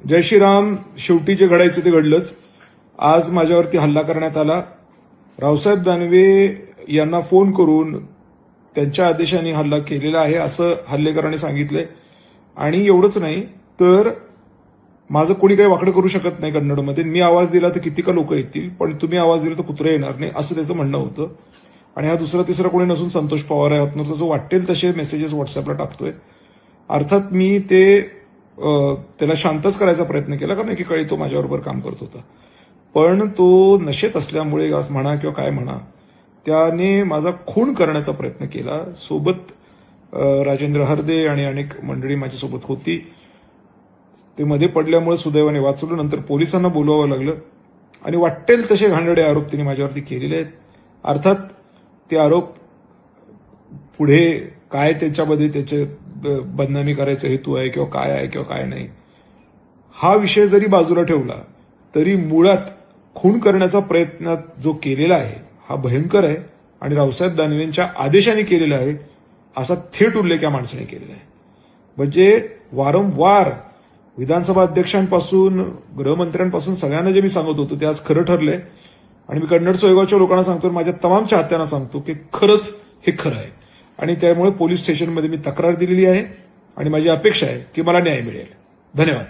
जय श्रीराम. शेवटी जे घडायचं ते घडलंच. आज माझ्यावरती हल्ला करण्यात आला. रावसाहेब दानवे यांना फोन करून त्यांच्या आदेशाने हल्ला केलेला आहे असं हल्लेकराने सांगितलंय. आणि एवढंच नाही तर माझं कोणी काही वाकडं करू शकत नाही. कन्नडमध्ये मी आवाज दिला तर किती का लोक येतील, पण तुम्ही आवाज दिला तर कुत्रे येणार नाही असं त्याचं म्हणणं होतं. आणि हा दुसरा तिसरा कोणी नसून संतोष पवार आहे. आतनं जो वाटेल तसे मेसेजेस व्हॉट्सअपला टाकतोय. अर्थात मी ते त्याला शांतच करायचा प्रयत्न केला, कारण एकीकडे तो माझ्याबरोबर काम करत होता. पण तो नशेत असल्यामुळे म्हणा किंवा काय म्हणा, त्याने माझा खून करण्याचा प्रयत्न केला. सोबत राजेंद्र हरदे आणि अनेक मंडळी माझ्यासोबत होती. ते मध्ये पडल्यामुळे सुदैवाने वाचवलं. नंतर पोलिसांना बोलवावं लागलं आणि वाटेल तसे घाणेरडे आरोप त्यांनी माझ्यावरती केलेले आहेत. अर्थात ते आरोप पुढे काय त्याच्यामध्ये त्याचे बदनामी करायचा हेतू आहे किंवा काय आहे किंवा काय नाही, हा विषय जरी बाजूला ठेवला तरी मुळात खून करण्याचा प्रयत्न जो केलेला आहे हा भयंकर आहे आणि रावसाहेब दानवेंच्या आदेशाने केलेला आहे असा थेट उल्लेख या माणसाने केलेला आहे. म्हणजे वारंवार विधानसभा अध्यक्षांपासून गृहमंत्र्यांपासून सगळ्यांना जे मी सांगत होतो ते आज खरं ठरलंय. आणि मी कन्नड सोयगावच्या लोकांना सांगतो, माझ्या तमाम चाहत्यांना सांगतो की खरंच हे खरं आहे. आणि त्यामुळे पोलीस स्टेशनमध्ये मी तक्रार दिलेली आहे आणि माझी अपेक्षा आहे की मला न्याय मिळेल. धन्यवाद.